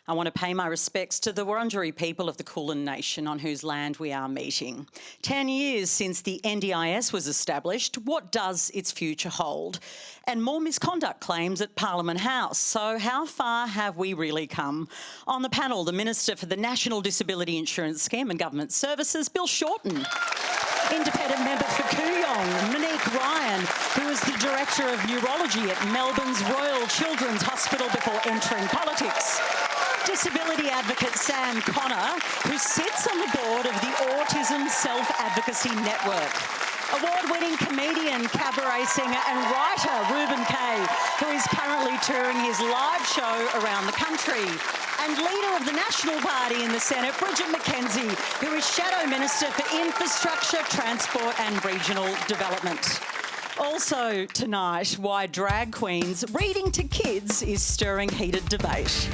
I want to pay my respects to the Wurundjeri people of the Kulin Nation on whose land we are meeting. 10 years since the NDIS was established, what does its future hold? And more misconduct claims at Parliament House. So how far have we really come? On the panel, the Minister for the National Disability Insurance Scheme and Government Services, Bill Shorten. Independent member for Kooyong, Monique, who is the Director of Neurology at Melbourne's Royal Children's Hospital before entering politics. Disability advocate Sam Connor, who sits on the board of the Autism Self-Advocacy Network. Award-winning comedian, cabaret singer and writer Reuben Kaye, who is currently touring his live show around the country. And leader of the National Party in the Senate, Bridget McKenzie, who is Shadow Minister for Infrastructure, Transport and Regional Development. Also tonight, why drag queens reading to kids is stirring heated debate.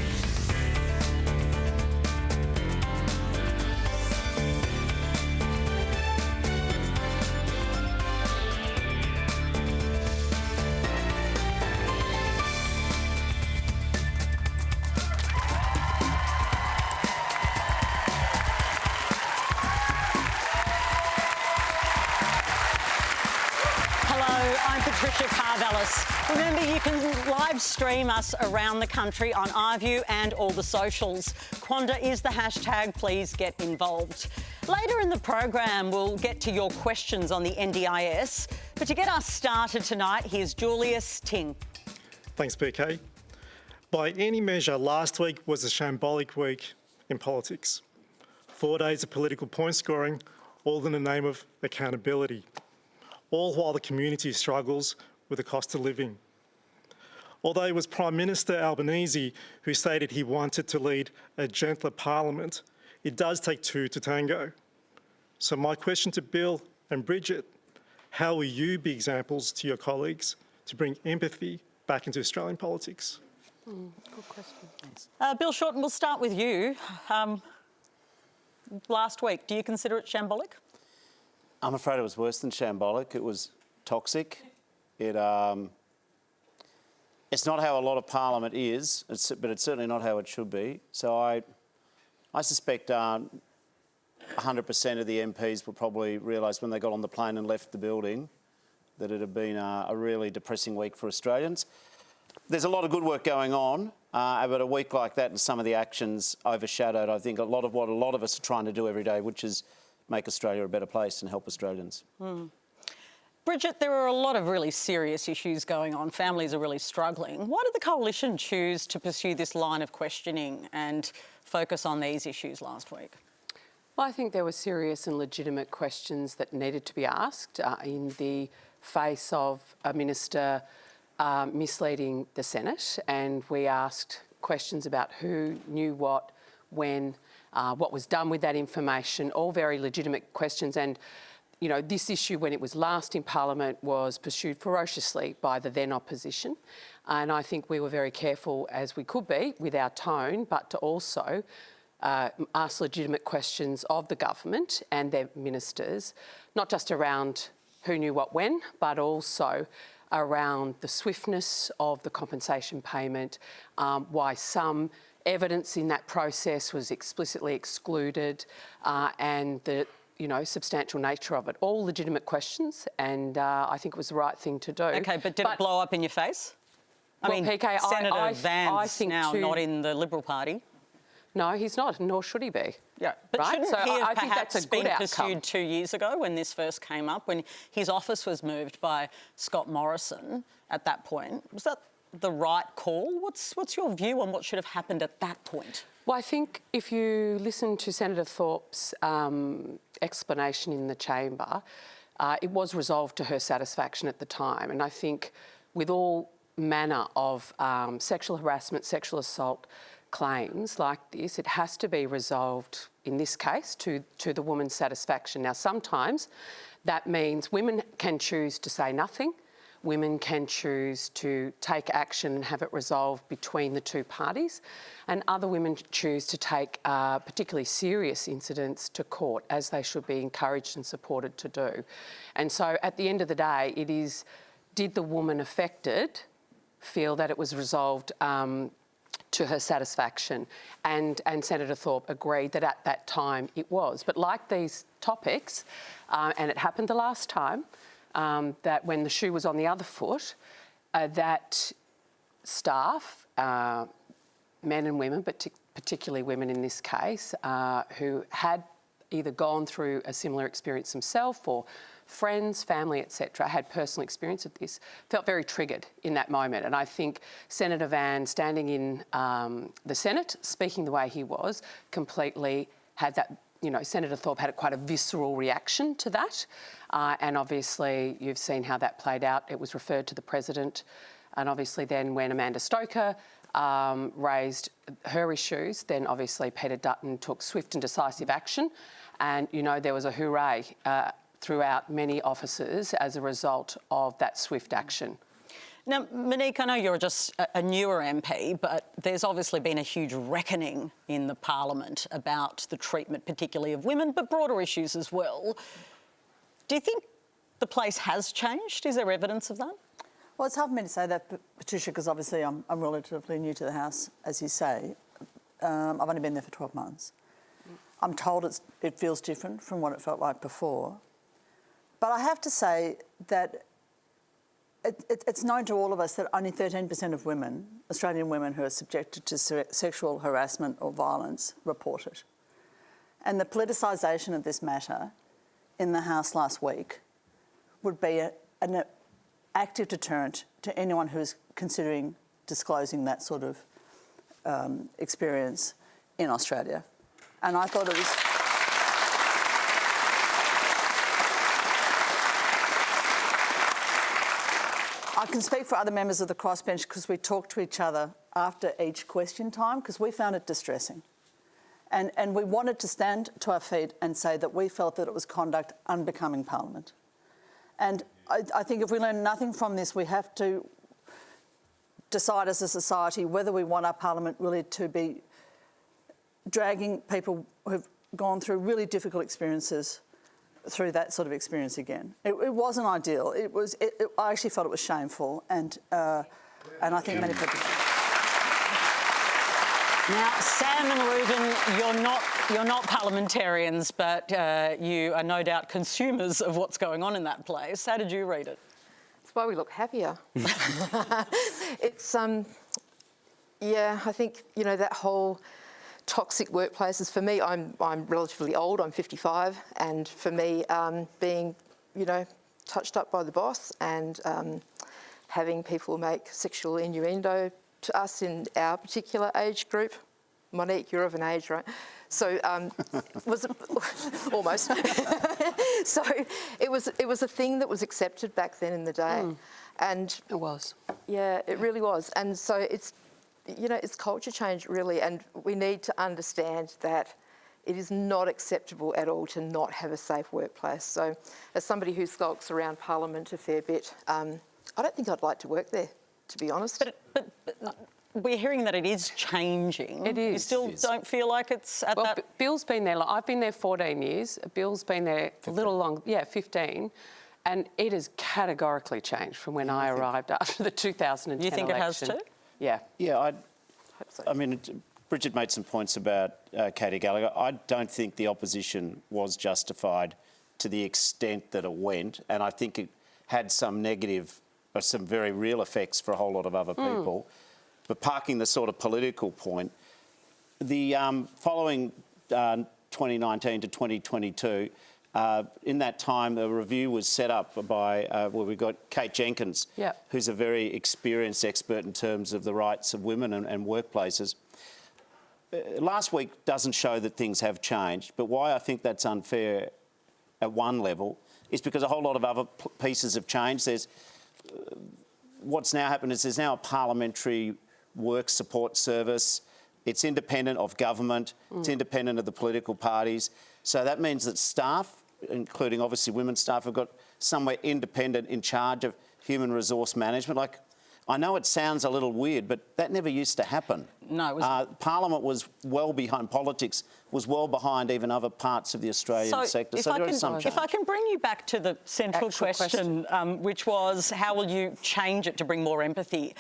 Remember, you can live stream us around the country on iView and all the socials. Quanda is the hashtag, please get involved. Later in the program, we'll get to your questions on the NDIS. But to get us started tonight, here's Julius Ting. Thanks, PK. By any measure, last week was a shambolic week in politics. 4 days of political point scoring, all in the name of accountability. All while the community struggles with the cost of living. Although it was Prime Minister Albanese who stated he wanted to lead a gentler parliament, it does take two to tango. So my question to Bill and Bridget, how will you be examples to your colleagues to bring empathy back into Australian politics? Good question. Bill Shorten, we'll start with you. Last week, do you consider it shambolic? I'm afraid it was worse than shambolic. It was toxic. It's not how a lot of Parliament is, but it's certainly not how it should be. So I suspect 100% of the MPs will probably realise when they got on the plane and left the building that it had been a really depressing week for Australians. There's a lot of good work going on, but a week like that and some of the actions overshadowed, I think, a lot of what a lot of us are trying to do every day, which is make Australia a better place and help Australians. Bridget, there are a lot of really serious issues going on. Families are really struggling. Why did the Coalition choose to pursue this line of questioning and focus on these issues last week? Well, I think there were serious and legitimate questions that needed to be asked in the face of a minister misleading the Senate, and we asked questions about who knew what, when, what was done with that information, all very legitimate questions. And you know, this issue, when it was last in Parliament, was pursued ferociously by the then opposition. And I think we were very careful, as we could be, with our tone, but to also ask legitimate questions of the government and their ministers, not just around who knew what when, but also around the swiftness of the compensation payment, why some evidence in that process was explicitly excluded, and the substantial nature of it. All legitimate questions, and I think it was the right thing to do. OK, but did it blow up in your face? I mean, PK, Senator Van's now not in the Liberal Party. No, he's not, nor should he be. Yeah, but right? shouldn't so he have I think that's a good outcome. Pursued 2 years ago when this first came up, when his office was moved by Scott Morrison at that point? Was that the right call? What's your view on what should have happened at that point? Well, I think if you listen to Senator Thorpe's explanation in the chamber, it was resolved to her satisfaction at the time. And I think with all manner of sexual harassment, sexual assault claims like this, it has to be resolved, in this case, to the woman's satisfaction. Now, sometimes that means women can choose to say nothing. Women can choose to take action and have it resolved between the two parties, and other women choose to take particularly serious incidents to court, as they should be encouraged and supported to do. And so at the end of the day, it is, did the woman affected feel that it was resolved to her satisfaction, and Senator Thorpe agreed that at that time it was. But like these topics, and it happened the last time, that when the shoe was on the other foot, that staff, men and women, but particularly women in this case, who had either gone through a similar experience themselves or friends, family, etc., had personal experience of this, felt very triggered in that moment. And I think Senator Van, standing in the Senate, speaking the way he was, completely had that, you know, Senator Thorpe had quite a visceral reaction to that. And obviously you've seen how that played out. It was referred to the President. And obviously then when Amanda Stoker raised her issues, then obviously Peter Dutton took swift and decisive action. And, you know, there was a hooray throughout many offices as a result of that swift action. Now, Monique, I know you're just a newer MP, but there's obviously been a huge reckoning in the Parliament about the treatment, particularly of women, but broader issues as well. Do you think the place has changed? Is there evidence of that? Well, it's hard for me to say that, Patricia, because obviously I'm relatively new to the House, as you say. I've only been there for 12 months. I'm told it feels different from what it felt like before. But I have to say that it's known to all of us that only 13% of women, Australian women who are subjected to sexual harassment or violence, report it. And the politicisation of this matter in the House last week would be an active deterrent to anyone who is considering disclosing that sort of experience in Australia. And I thought it was... I can speak for other members of the crossbench because we talked to each other after each question time because we found it distressing. And we wanted to stand to our feet and say that we felt that it was conduct unbecoming Parliament. And I think if we learn nothing from this, we have to decide as a society whether we want our Parliament really to be dragging people who've gone through really difficult experiences through that sort of experience again. It wasn't ideal. I actually felt it was shameful, and I think many people. Now, Sam and Reuben, you're not parliamentarians, but you are no doubt consumers of what's going on in that place. How did you read it? That's why we look happier. It's yeah, I think, you know, that whole toxic workplaces, for me, I'm relatively old, I'm 55, and for me, being, you know, touched up by the boss and having people make sexual innuendo to us in our particular age group. Monique, you're of an age, right? So was almost. So it was a thing that was accepted back then in the day, and it was. Yeah, it really was, and so it's, you know, it's culture change really, and we need to understand that it is not acceptable at all to not have a safe workplace. So, as somebody who skulks around Parliament a fair bit, I don't think I'd like to work there, to be honest. But we're hearing that it is changing. It is. You still don't feel like it's at Well, that... Bill's been there. I've been there 14 years. Bill's been there 15. A little long. Yeah, 15. And it has categorically changed from when I arrived after the 2010 You think election. it has too? Yeah. Yeah, Hope so. I mean, Bridget made some points about Kaye Gallagher. I don't think the opposition was justified to the extent that it went, and I think it had some negative, or some very real effects for a whole lot of other people. But parking the sort of political point, the following 2019 to 2022, in that time, a review was set up by, we've got Kate Jenkins, who's a very experienced expert in terms of the rights of women and workplaces. Last week doesn't show that things have changed, but why I think that's unfair at one level is because a whole lot of other pieces have changed. There's what's now happened is there's now a parliamentary work support service. It's independent of government. It's independent of the political parties. So that means that staff, including obviously women's staff, have got somewhere independent in charge of human resource management. Like, I know it sounds a little weird, but that never used to happen. No, it was... Parliament was well behind, politics was well behind even other parts of the Australian sector. So there is some change. If I can bring you back to the central question, which was how will you change it to bring more empathy?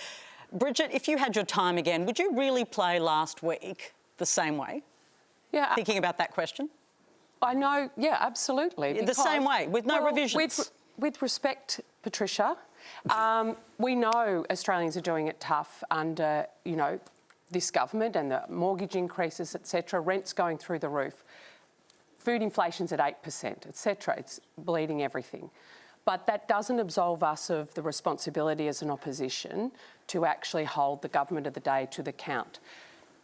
Bridget, if you had your time again, would you really play last week the same way? Yeah. Thinking about that question? I know, yeah, absolutely. The same way, with no revisions? With respect, Patricia, we know Australians are doing it tough under, you know, this government and the mortgage increases, etc. Rent's going through the roof. Food inflation's at 8%, etc. It's bleeding everything. But that doesn't absolve us of the responsibility as an opposition to actually hold the government of the day to the account.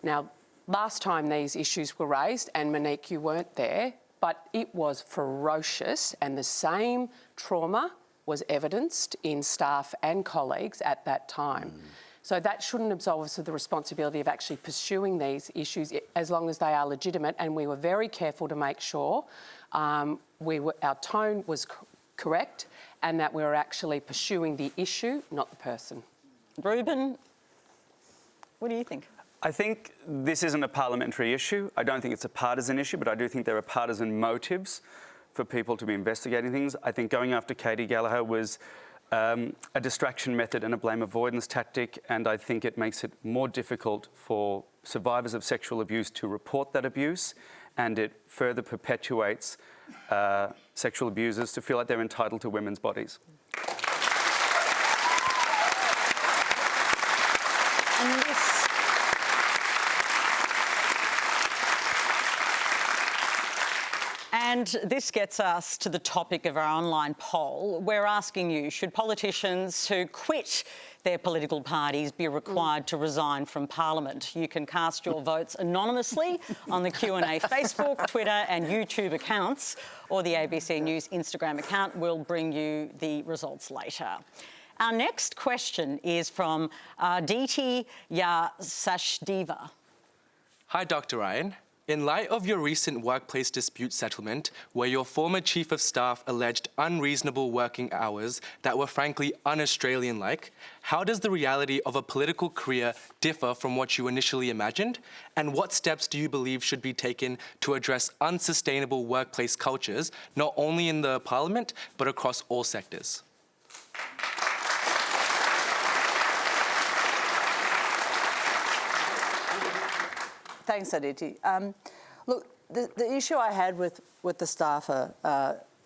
Now, last time these issues were raised, and Monique, you weren't there, but it was ferocious, and the same trauma was evidenced in staff and colleagues at that time. So that shouldn't absolve us of the responsibility of actually pursuing these issues as long as they are legitimate, and we were very careful to make sure our tone was correct and that we were actually pursuing the issue, not the person. Reuben, what do you think? I think this isn't a parliamentary issue. I don't think it's a partisan issue, but I do think there are partisan motives for people to be investigating things. I think going after Katie Gallagher was a distraction method and a blame avoidance tactic, and I think it makes it more difficult for survivors of sexual abuse to report that abuse, and it further perpetuates sexual abusers to feel like they're entitled to women's bodies. And this gets us to the topic of our online poll. We're asking you, should politicians who quit their political parties be required to resign from Parliament? You can cast your votes anonymously on the Q&A Facebook, Twitter and YouTube accounts, or the ABC News Instagram account. We'll bring you the results later. Our next question is from Aditi Yasashdeva. Hi, Dr. Ryan. In light of your recent workplace dispute settlement, where your former Chief of Staff alleged unreasonable working hours that were frankly un-Australian-like, how does the reality of a political career differ from what you initially imagined? And what steps do you believe should be taken to address unsustainable workplace cultures, not only in the Parliament, but across all sectors? Thanks, Aditi. Look, the issue I had with the staffer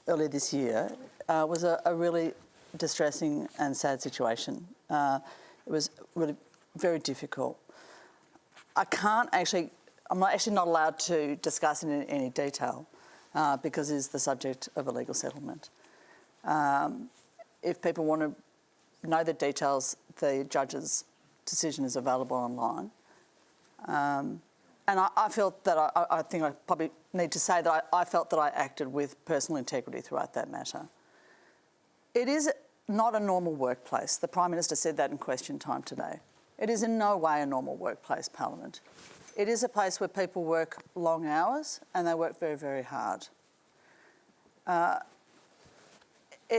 earlier this year was a really distressing and sad situation. It was really very difficult. I'm actually not allowed to discuss it in any detail because it's the subject of a legal settlement. If people want to know the details, the judge's decision is available online. And I felt that I think I probably need to say that I felt that I acted with personal integrity throughout that matter. It is not a normal workplace. The Prime Minister said that in question time today. It is in no way a normal workplace, Parliament. It is a place where people work long hours and they work very, very hard. It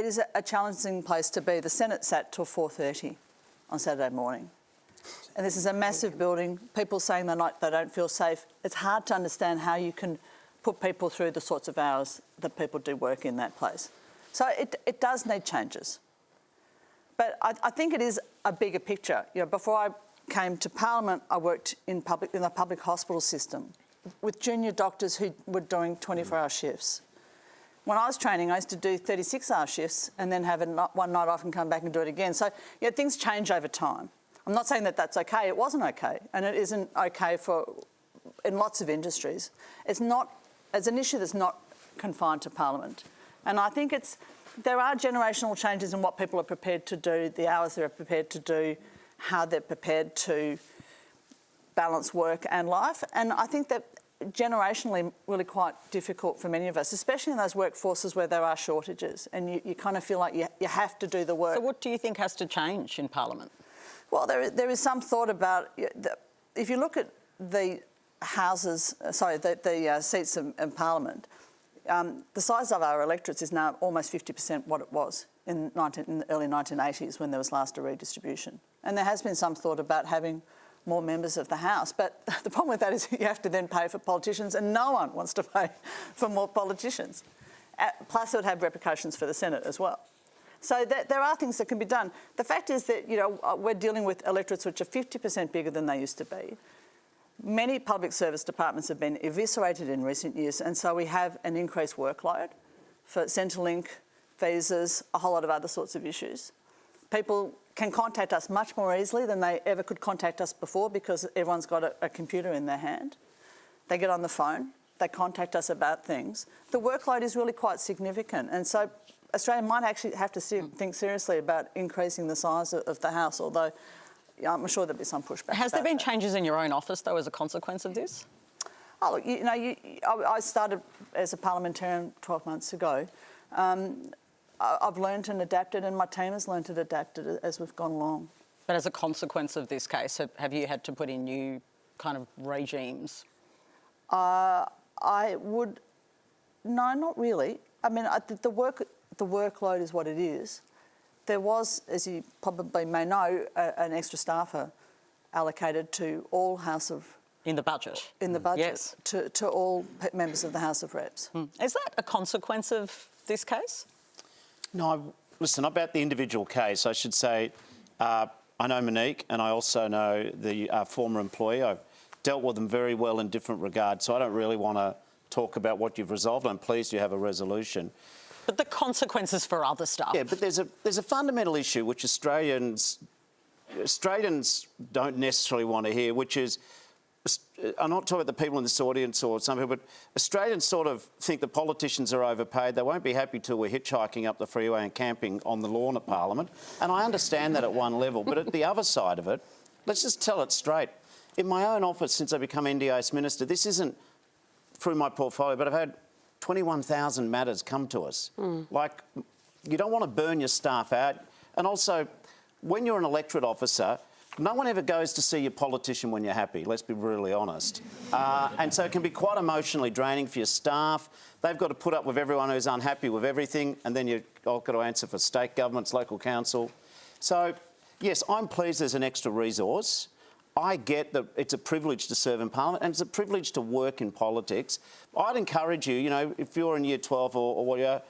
is a challenging place to be. The Senate sat till 4:30 on Saturday morning. And this is a massive building, people saying they don't feel safe. It's hard to understand how you can put people through the sorts of hours that people do work in that place. So it does need changes. But I think it is a bigger picture. You know, before I came to Parliament, I worked in the public hospital system with junior doctors who were doing 24-hour shifts. When I was training, I used to do 36-hour shifts and then have one night off and come back and do it again. So you know, things change over time. I'm not saying that that's okay. It wasn't okay, and it isn't okay in lots of industries. It's an issue that's not confined to Parliament. And I think there are generational changes in what people are prepared to do, the hours they're prepared to do, how they're prepared to balance work and life. And I think that generationally really quite difficult for many of us, especially in those workforces where there are shortages and you kind of feel like you have to do the work. So what do you think has to change in Parliament? Well, there is some thought about, if you look at the seats in Parliament, the size of our electorates is now almost 50% what it was in the early 1980s when there was last a redistribution. And there has been some thought about having more members of the House. But the problem with that is you have to then pay for politicians, and no one wants to pay for more politicians. Plus, it would have repercussions for the Senate as well. So there are things that can be done. The fact is that, you know, we're dealing with electorates which are 50% bigger than they used to be. Many public service departments have been eviscerated in recent years, and so we have an increased workload for Centrelink, visas, a whole lot of other sorts of issues. People can contact us much more easily than they ever could contact us before because everyone's got a computer in their hand. They get on the phone, they contact us about things. The workload is really quite significant, and so Australia might actually have to think seriously about increasing the size of the House, although I'm sure there'll be some pushback. Has there been changes in your own office, though, as a consequence of this? Oh, look, you know, I started as a parliamentarian 12 months ago. I've learned and adapted, and my team has learned and adapted as we've gone along. But as a consequence of this case, have you had to put in new kind of regimes? I would... No, not really. I mean, the workload is what it is. There was, as you probably may know, an extra staffer allocated to all House of... In the budget? In the budget, yes. to all members of the House of Reps. Is that a consequence of this case? No, listen, about the individual case, I should say I know Monique and I also know the former employee. I've dealt with them very well in different regards, so I don't really want to talk about what you've resolved. I'm pleased you have a resolution. But the consequences for other stuff. Yeah, but there's a fundamental issue which Australians don't necessarily want to hear, which is, I'm not talking about the people in this audience or some people, but Australians sort of think the politicians are overpaid. They won't be happy till we're hitchhiking up the freeway and camping on the lawn of Parliament. And I understand that at one level, but at the other side of it, let's just tell it straight. In my own office, since I become NDIS Minister, this isn't through my portfolio, but I've had 21,000 matters come to us. Like, you don't want to burn your staff out. And also, when you're an electorate officer, no one ever goes to see your politician when you're happy, let's be really honest. And so it can be quite emotionally draining for your staff. They've got to put up with everyone who's unhappy with everything, and then you've got to answer for state governments, local council. So, yes, I'm pleased there's an extra resource. I get that it's a privilege to serve in Parliament and it's a privilege to work in politics. I'd encourage you, you know, if you're in Year 12 or whatever,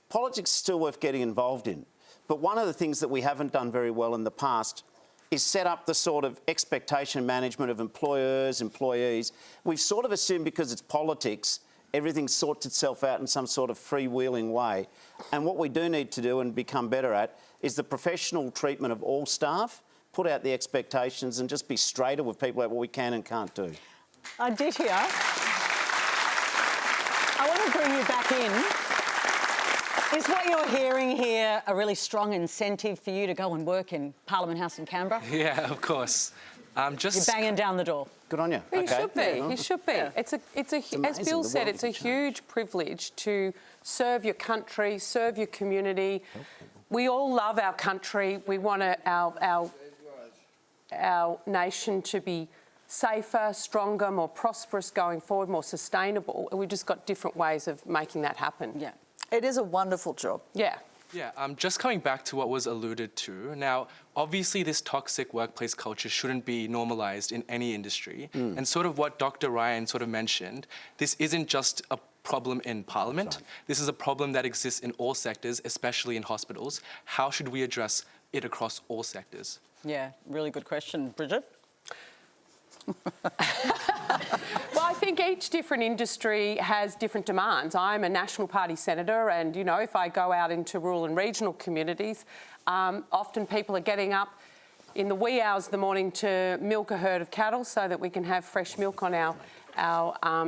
politics is still worth getting involved in. But one of the things that we haven't done very well in the past is set up the sort of expectation management of employers, employees. We've sort of assumed because it's politics, everything sorts itself out in some sort of freewheeling way. And what we do need to do and become better at is the professional treatment of all staff, put out the expectations and just be straighter with people about what we can and can't do. Aditya, I want to bring you back in. Is what you're hearing here a really strong incentive for you to go and work in Parliament House in Canberra? Yeah, of course. You're banging down the door. Good on you. He Okay. should be. He should be. Yeah. It's amazing, as Bill the said, world it's a can change. huge privilege to serve your country, serve your community. We all love our country. We want our nation to be safer, stronger, more prosperous going forward, more sustainable. And we've just got different ways of making that happen. Yeah. It is a wonderful job. Yeah. Yeah, just coming back to what was alluded to. Now, obviously this toxic workplace culture shouldn't be normalised in any industry. And sort of what Dr. Ryan sort of mentioned, this isn't just a problem in Parliament. Right. This is a problem that exists in all sectors, especially in hospitals. How should we address it across all sectors? Yeah, really good question. Bridget? Well, I think each different industry has different demands. I'm a National Party senator and, you know, if I go out into rural and regional communities, often people are getting up in the wee hours of the morning to milk a herd of cattle so that we can have fresh milk on our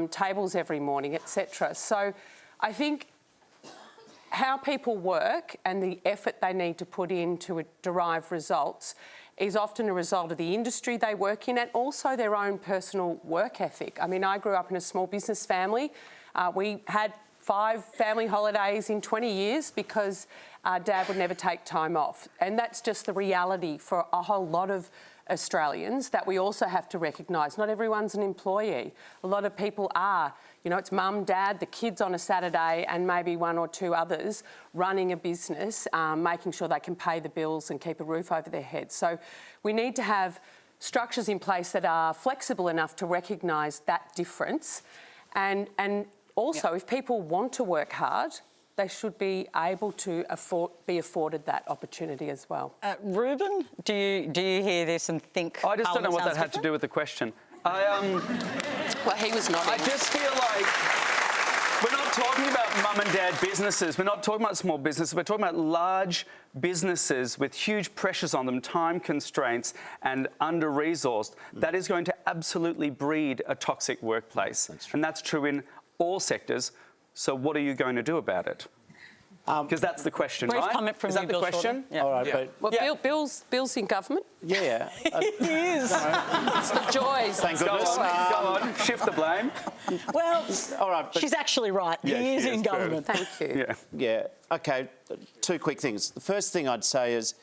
tables every morning, etc. So I think how people work and the effort they need to put in to derive results is often a result of the industry they work in and also their own personal work ethic. I mean, I grew up in a small business family. We had 5 family holidays in 20 years because Dad would never take time off. And that's just the reality for a whole lot of Australians that we also have to recognise. Not everyone's an employee. A lot of people are. You know, it's mum, dad, the kids on a Saturday and maybe 1 or 2 others running a business, making sure they can pay the bills and keep a roof over their heads. So we need to have structures in place that are flexible enough to recognise that difference. And also, if people want to work hard, they should be able to be afforded that opportunity as well. Reuben, do you hear this and think? I just don't know what that sounds had to different? do with the question. Well, he was not. I just feel like we're not talking about mum and dad businesses. We're not talking about small businesses. We're talking about large businesses with huge pressures on them, time constraints and under-resourced. That is going to absolutely breed a toxic workplace. And that's true in all sectors. So what are you going to do about it? Because that's the question, Brief right? comment from Is you, that the Bill question? Shorten. Yeah. All right, Yeah. but Well, Bill's in government. yeah. He is. It's the joys. Thank Go goodness. on, go on, shift the blame. Well, All right, but she's actually right. Yeah, he is she in is, Boo. government. Thank you. Yeah. yeah, okay. Two quick things. The first thing I'd say is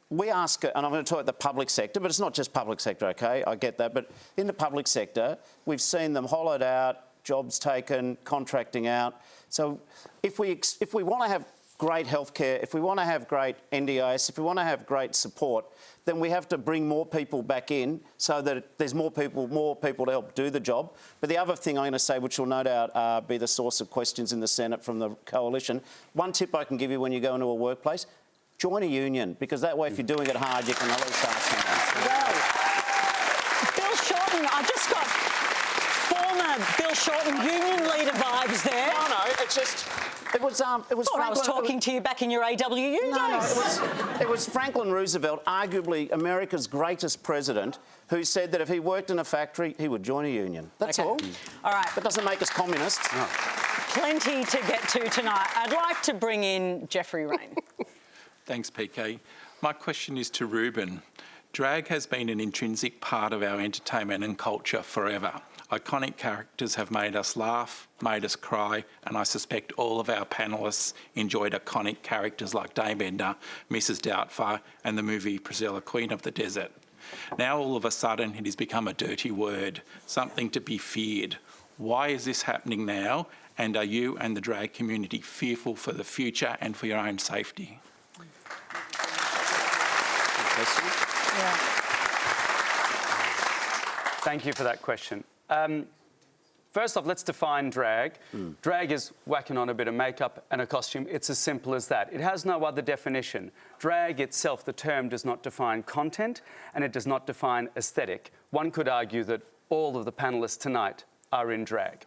we ask, and I'm going to talk about the public sector, but it's not just public sector, okay? I get that, but in the public sector, we've seen them hollowed out, jobs taken, contracting out. So if we want to have great healthcare, if we want to have great NDIS, if we want to have great support, then we have to bring more people back in so that there's more people to help do the job. But the other thing I'm going to say, which will no doubt be the source of questions in the Senate from the Coalition, one tip I can give you when you go into a workplace, join a union, because that way if you're doing it hard, you can at least ask someone. Well, Bill Shorten, I just got former Bill Shorten union leader vibes there. No, it's just... It was Thought I was talking to you back in your AWU days. It was Franklin Roosevelt, arguably America's greatest president, who said that if he worked in a factory, he would join a union. That's Okay. all. All right. That doesn't make us communists. No. Plenty to get to tonight. I'd like to bring in Jeffrey Rain. Thanks, PK. My question is to Reuben. Drag has been an intrinsic part of our entertainment and culture forever. Iconic characters have made us laugh, made us cry, and I suspect all of our panellists enjoyed iconic characters like Dame Edna, Mrs. Doubtfire, and the movie Priscilla, Queen of the Desert. Now all of a sudden it has become a dirty word, something to be feared. Why is this happening now? And are you and the drag community fearful for the future and for your own safety? Thank you for that question. First off, let's define drag. Drag is whacking on a bit of makeup and a costume. It's as simple as that. It has no other definition. Drag itself, the term, does not define content and it does not define aesthetic. One could argue that all of the panellists tonight are in drag.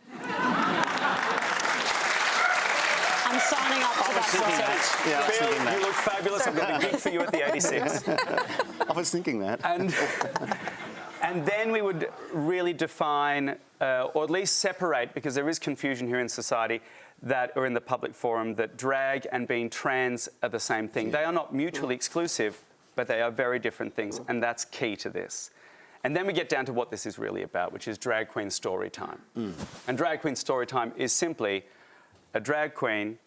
I'm signing up to that. Yeah, I was thinking Bill, that. you look fabulous. I'm going to gig for you at the 86. I was thinking that. And then we would really define, or at least separate, because there is confusion here in society, or in the public forum, that drag and being trans are the same thing. They are not mutually exclusive, but they are very different things, and that's key to this. And then we get down to what this is really about, which is drag queen story time. And drag queen story time is simply a drag queen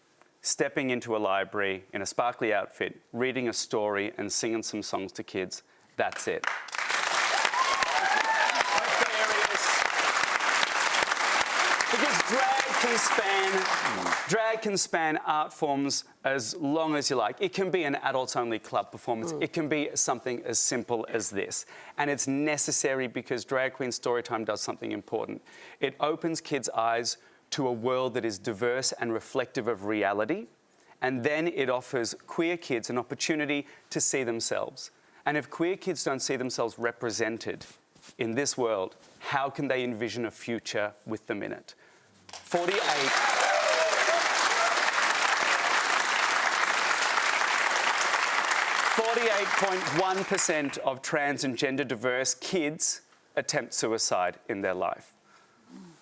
stepping into a library in a sparkly outfit, reading a story and singing some songs to kids. That's it. Because drag can span art forms as long as you like. It can be an adults-only club performance. It can be something as simple as this. And it's necessary because Drag Queen Storytime does something important. It opens kids' eyes to a world that is diverse and reflective of reality. And then it offers queer kids an opportunity to see themselves. And if queer kids don't see themselves represented in this world, how can they envision a future with them in it? 48.1% of trans and gender diverse kids attempt suicide in their life.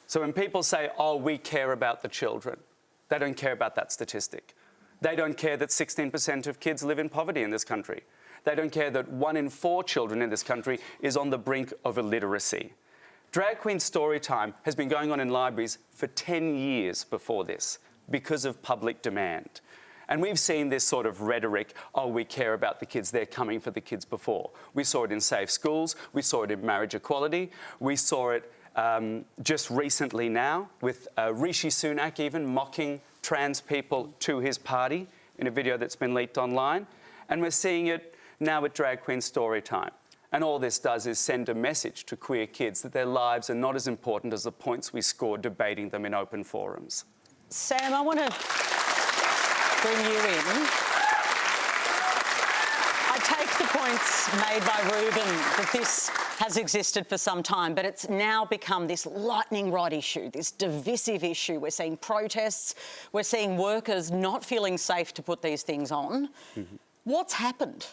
So when people say, oh, we care about the children, they don't care about that statistic. They don't care that 16% of kids live in poverty in this country. They don't care that 1 in 4 children in this country is on the brink of illiteracy. Drag Queen Storytime has been going on in libraries for 10 years before this because of public demand. And we've seen this sort of rhetoric, oh, we care about the kids, they're coming for the kids before. We saw it in safe schools, we saw it in marriage equality, we saw it just recently now with Rishi Sunak even mocking trans people to his party in a video that's been leaked online. And we're seeing it now with Drag Queen Storytime. And all this does is send a message to queer kids that their lives are not as important as the points we score debating them in open forums. Sam, I want to bring you in. I take the points made by Reuben that this has existed for some time, but it's now become this lightning rod issue, this divisive issue. We're seeing protests, we're seeing workers not feeling safe to put these things on. What's happened?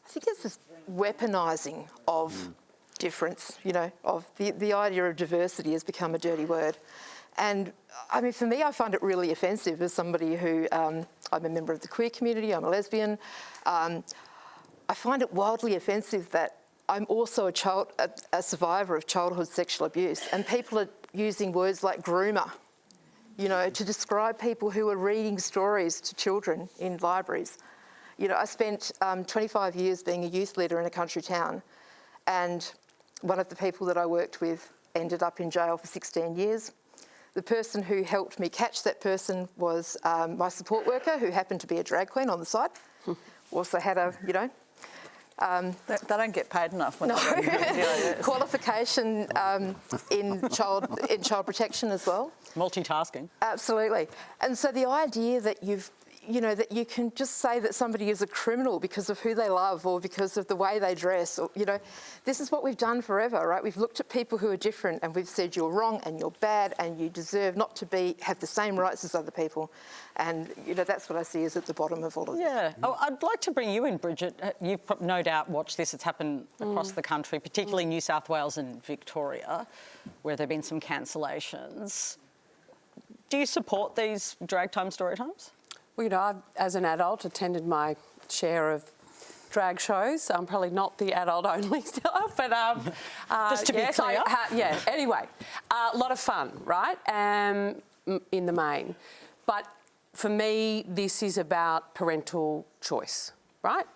I think it's this weaponising of difference, you know, of the idea of diversity has become a dirty word. And I mean, for me, I find it really offensive as somebody who, I'm a member of the queer community, I'm a lesbian. I find it wildly offensive that I'm also a survivor of childhood sexual abuse, and people are using words like groomer, you know, to describe people who are reading stories to children in libraries. You know, I spent 25 years being a youth leader in a country town, and one of the people that I worked with ended up in jail for 16 years. The person who helped me catch that person was my support worker, who happened to be a drag queen on the side. Also had a, you know... They don't get paid enough. When qualification in child protection as well. Multitasking. Absolutely. And so the idea that that you can just say that somebody is a criminal because of who they love or because of the way they dress, or, you know, this is what we've done forever, right? We've looked at people who are different and we've said you're wrong and you're bad and you deserve not to have the same rights as other people. And, you know, that's what I see is at the bottom of all of this. Yeah. Oh, I'd like to bring you in, Bridget. You've no doubt watched this. It's happened across the country, particularly New South Wales and Victoria, where there have been some cancellations. Do you support these drag time story times? Well, you know, I've, as an adult, attended my share of drag shows. I'm probably not the adult-only stuff, but just to be clear. Yeah. Anyway, a lot of fun, right? In the main, but for me, this is about parental choice, right?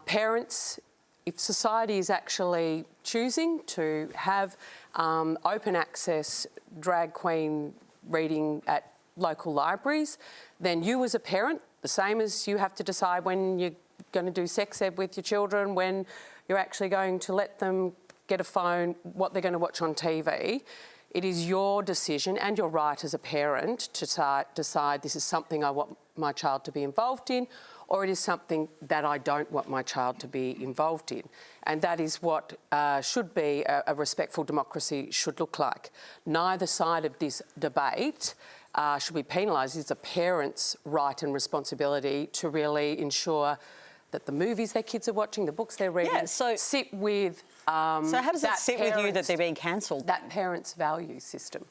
Parents, if society is actually choosing to have open access drag queen reading at local libraries, then you as a parent, the same as you have to decide when you're going to do sex ed with your children, when you're actually going to let them get a phone, what they're going to watch on TV, it is your decision and your right as a parent to decide this is something I want my child to be involved in, or it is something that I don't want my child to be involved in. And that is what should be a respectful democracy should look like. Neither side of this debate should be penalised. It's a parent's right and responsibility to really ensure that the movies their kids are watching, the books they're reading, sit with... so how does it sit with you that they're being cancelled? That parent's value system.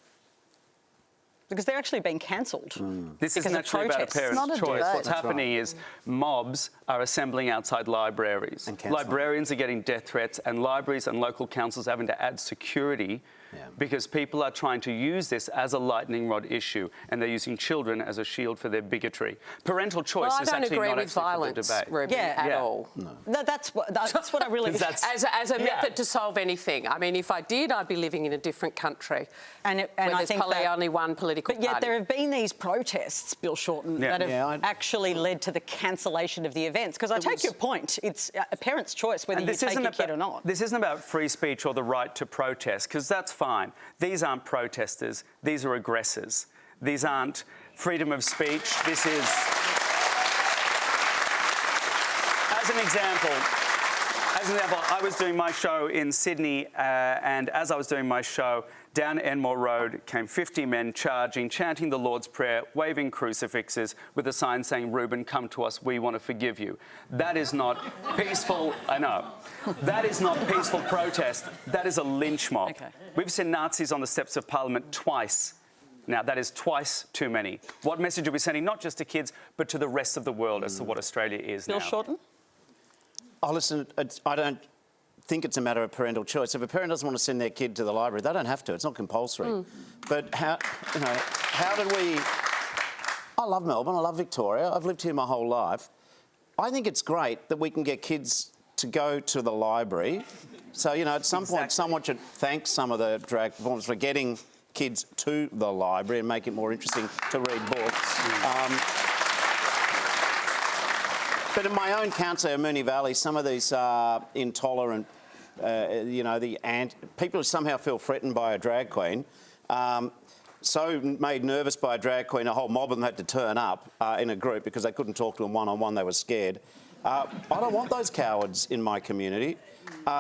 Because they're actually being cancelled. This isn't actually about a parent's choice. What's happening is mobs are assembling outside libraries. Librarians are getting death threats, and libraries and local councils are having to add security because people are trying to use this as a lightning rod issue, and they're using children as a shield for their bigotry. Parental choice is actually not actually for the debate. Reuben, at all. No, that's what I really... as a method to solve anything. I mean, if I did, I'd be living in a different country. And I think probably only one political party. But yet there have been these protests, Bill Shorten, that have actually led to the cancellation of the events. Because I take your point. It's a parent's choice whether you take your kid or not. This isn't about free speech or the right to protest, because that's fine. These aren't protesters. These are aggressors. These aren't freedom of speech. This is... As an example, I was doing my show in Sydney, and as I was doing my show, down Enmore Road came 50 men charging, chanting the Lord's Prayer, waving crucifixes with a sign saying, "Reuben, come to us, we want to forgive you." That is not peaceful, I know. That is not peaceful protest. That is a lynch mob. Okay. We've seen Nazis on the steps of Parliament twice. Now, that is twice too many. What message are we sending, not just to kids, but to the rest of the world as to what Australia is now? Bill Shorten? Oh, listen, I don't think it's a matter of parental choice. If a parent doesn't want to send their kid to the library, they don't have to. It's not compulsory. But how did we... I love Melbourne. I love Victoria. I've lived here my whole life. I think it's great that we can get kids to go to the library. So, you know, at some point, someone should thank some of the drag performers for getting kids to the library and make it more interesting to read books. But in my own council, Moonee Valley, some of these intolerant, you know, people who somehow feel threatened by a drag queen, so made nervous by a drag queen, a whole mob of them had to turn up in a group because they couldn't talk to them one-on-one, they were scared. I don't want those cowards in my community.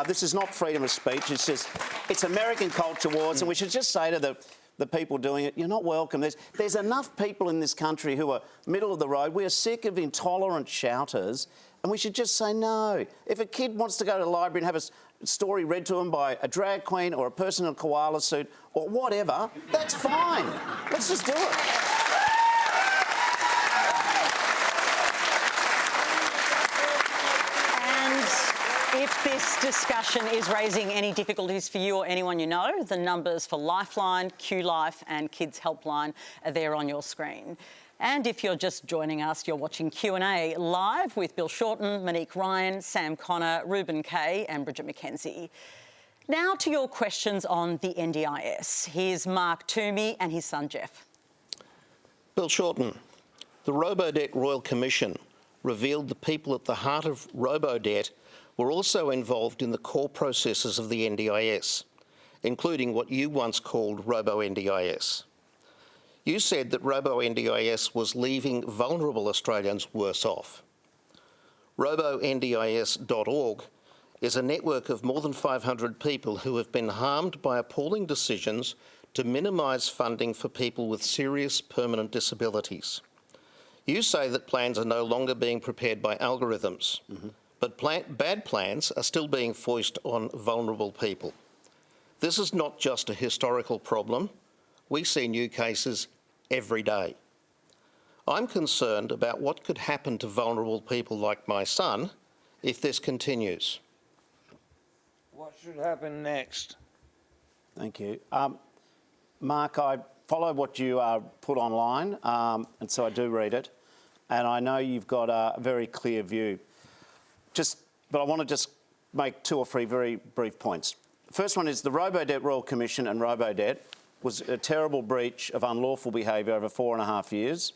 This is not freedom of speech, it's American culture wars, and we should just say to the people doing it, you're not welcome. There's enough people in this country who are middle of the road. We are sick of intolerant shouters, and we should just say no. If a kid wants to go to the library and have a story read to them by a drag queen or a person in a koala suit or whatever, that's fine. Let's just do it. If this discussion is raising any difficulties for you or anyone you know, the numbers for Lifeline, Q-Life and Kids Helpline are there on your screen. And if you're just joining us, you're watching Q&A live with Bill Shorten, Monique Ryan, Sam Connor, Reuben Kaye and Bridget McKenzie. Now to your questions on the NDIS. Here's Mark Toomey and his son Jeff. Bill Shorten, the Robodebt Royal Commission revealed the people at the heart of Robodebt were also involved in the core processes of the NDIS, including what you once called Robo-NDIS. You said that Robo-NDIS was leaving vulnerable Australians worse off. RoboNDIS.org is a network of more than 500 people who have been harmed by appalling decisions to minimise funding for people with serious permanent disabilities. You say that plans are no longer being prepared by algorithms. But bad plans are still being foisted on vulnerable people. This is not just a historical problem. We see new cases every day. I'm concerned about what could happen to vulnerable people like my son if this continues. What should happen next? Thank you. Mark, I follow what you put online, and so I do read it, and I know you've got a very clear view. But I want to just make 2 or 3 very brief points. First one is the Robodebt Royal Commission and Robodebt was a terrible breach of unlawful behaviour over 4.5 years.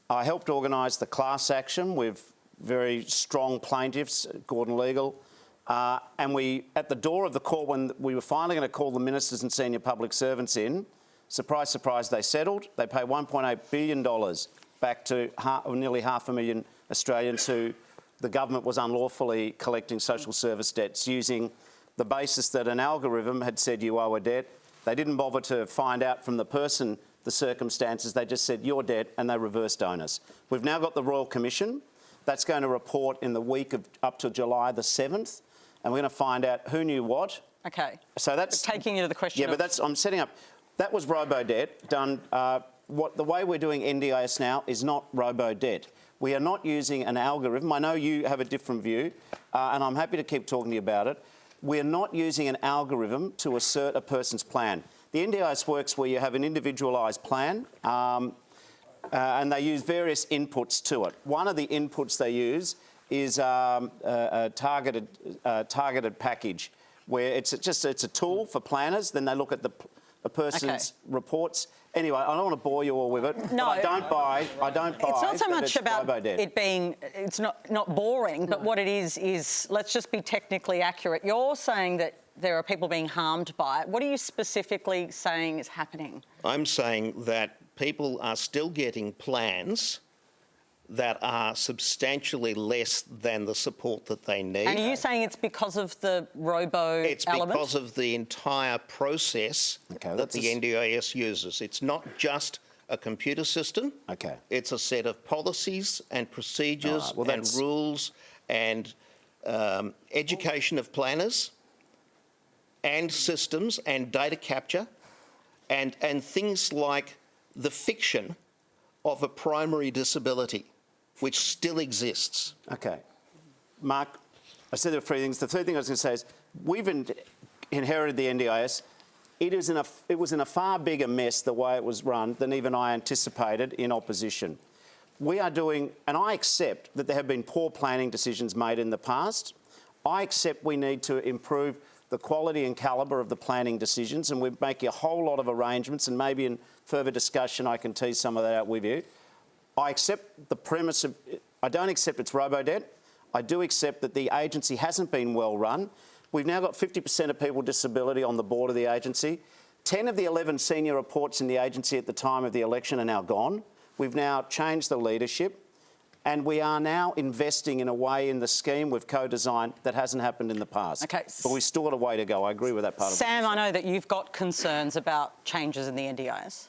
I helped organise the class action with very strong plaintiffs, Gordon Legal, and we, at the door of the court when we were finally going to call the ministers and senior public servants in, surprise, surprise, they settled. They paid $1.8 billion back to nearly 500,000 Australians who the government was unlawfully collecting social service debts using the basis that an algorithm had said you owe a debt. They didn't bother to find out from the person the circumstances. They just said your debt and they reversed onus. We've now got the Royal Commission. That's going to report in the week of up to July the 7th, and we're going to find out who knew what. Okay. So that's taking you to the question. Yeah, but I'm setting up. That was Robodebt done. The way we're doing NDIS now is not Robodebt. We are not using an algorithm. I know you have a different view, and I'm happy to keep talking to you about it. We're not using an algorithm to assert a person's plan. The NDIS works where you have an individualised plan, and they use various inputs to it. One of the inputs they use is a targeted package, where it's a tool for planners. Then they look at the person's reports. Anyway, I don't want to bore you all with it. No, I don't buy. It's not so much about Robodebt. it being. It's not boring, but what it is let's just be technically accurate. You're saying that there are people being harmed by it. What are you specifically saying is happening? I'm saying that people are still getting plans that are substantially less than the support that they need. And are you saying it's because of the robo It's element? because of the entire process that the NDIS uses. It's not just a computer system. Okay. It's a set of policies and procedures and rules and education of planners and systems and data capture and things like the fiction of a primary disability, which still exists. Okay. Mark, I said there were 3 things. The third thing I was going to say is we've inherited the NDIS. It was in a far bigger mess the way it was run than even I anticipated in opposition. We are doing, and I accept that there have been poor planning decisions made in the past. I accept we need to improve the quality and calibre of the planning decisions, and we're making a whole lot of arrangements, and maybe in further discussion I can tease some of that out with you. I accept the premise of, I don't accept it's Robodebt. I do accept that the agency hasn't been well run. We've now got 50% of people with disability on the board of the agency. 10 of the 11 senior reports in the agency at the time of the election are now gone. We've now changed the leadership, and we are now investing in a way in the scheme we've co-designed that hasn't happened in the past. Okay. But we've still got a way to go. I agree with that part of it. Sam, I know that you've got concerns about changes in the NDIS.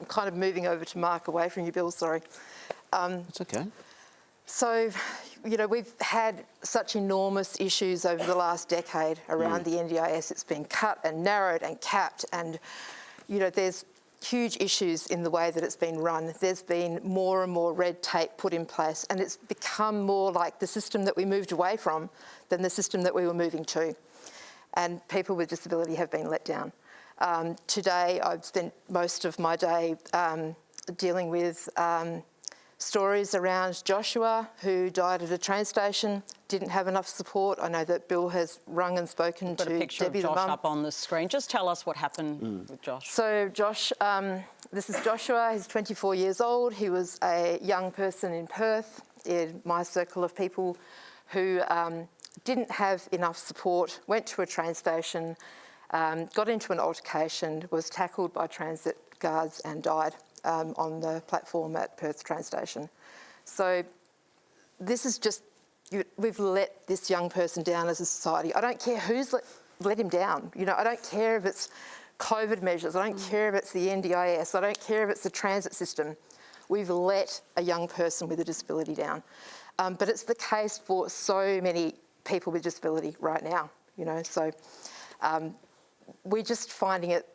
I'm kind of moving over to Mark away from you, Bill, sorry. It's okay. So, you know, we've had such enormous issues over the last decade around the NDIS. It's been cut and narrowed and capped, and, you know, there's huge issues in the way that it's been run. There's been more and more red tape put in place, and it's become more like the system that we moved away from than the system that we were moving to. And people with disability have been let down. Today, I've spent most of my day dealing with stories around Joshua, who died at a train station, didn't have enough support. I know that Bill has rung and spoken to Debbie, Got a picture of Josh up on the screen. Just tell us what happened with Josh. So Josh, this is Joshua. He's 24 years old. He was a young person in Perth, in my circle of people, who didn't have enough support, went to a train station, got into an altercation, was tackled by transit guards and died on the platform at Perth train station. So this is just, we've let this young person down as a society. I don't care who's let him down. You know, I don't care if it's COVID measures. I don't care if it's the NDIS. I don't care if it's the transit system. We've let a young person with a disability down. But it's the case for so many people with disability right now, you know. So we're just finding it,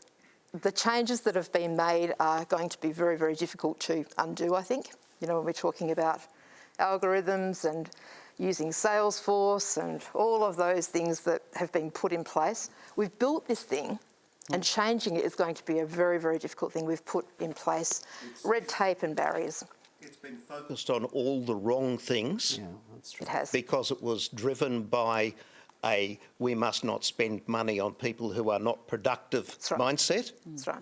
the changes that have been made are going to be very, very difficult to undo, I think. You know, when we're talking about algorithms and using Salesforce and all of those things that have been put in place. We've built this thing, and changing it is going to be a very, very difficult thing. We've put in place red tape and barriers. It's been focused on all the wrong things. Yeah, that's true. It has. Because it was driven by a we must not spend money on people who are not productive mindset. That's right.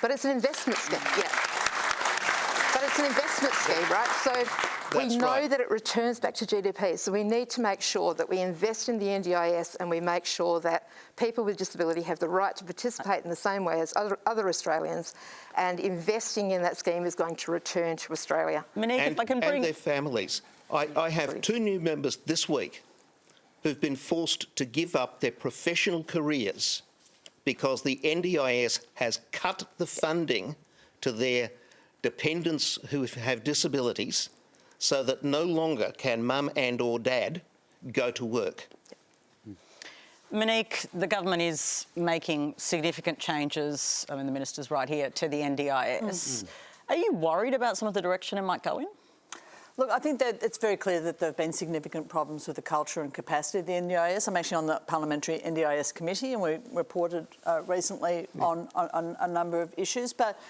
But it's an investment scheme, yeah. But it's an investment scheme, right? So we know that it returns back to GDP. So we need to make sure that we invest in the NDIS and we make sure that people with disability have the right to participate in the same way as other Australians. And investing in that scheme is going to return to Australia. Monique, if I can bring... And their families. I have two new members this week who've been forced to give up their professional careers because the NDIS has cut the funding to their dependents who have disabilities so that no longer can mum and or dad go to work. Monique, the government is making significant changes, I mean the minister's right here, to the NDIS. Are you worried about some of the direction it might go in? Look, I think that it's very clear that there have been significant problems with the culture and capacity of the NDIS. I'm actually on the parliamentary NDIS committee, and we reported recently on a number of issues. But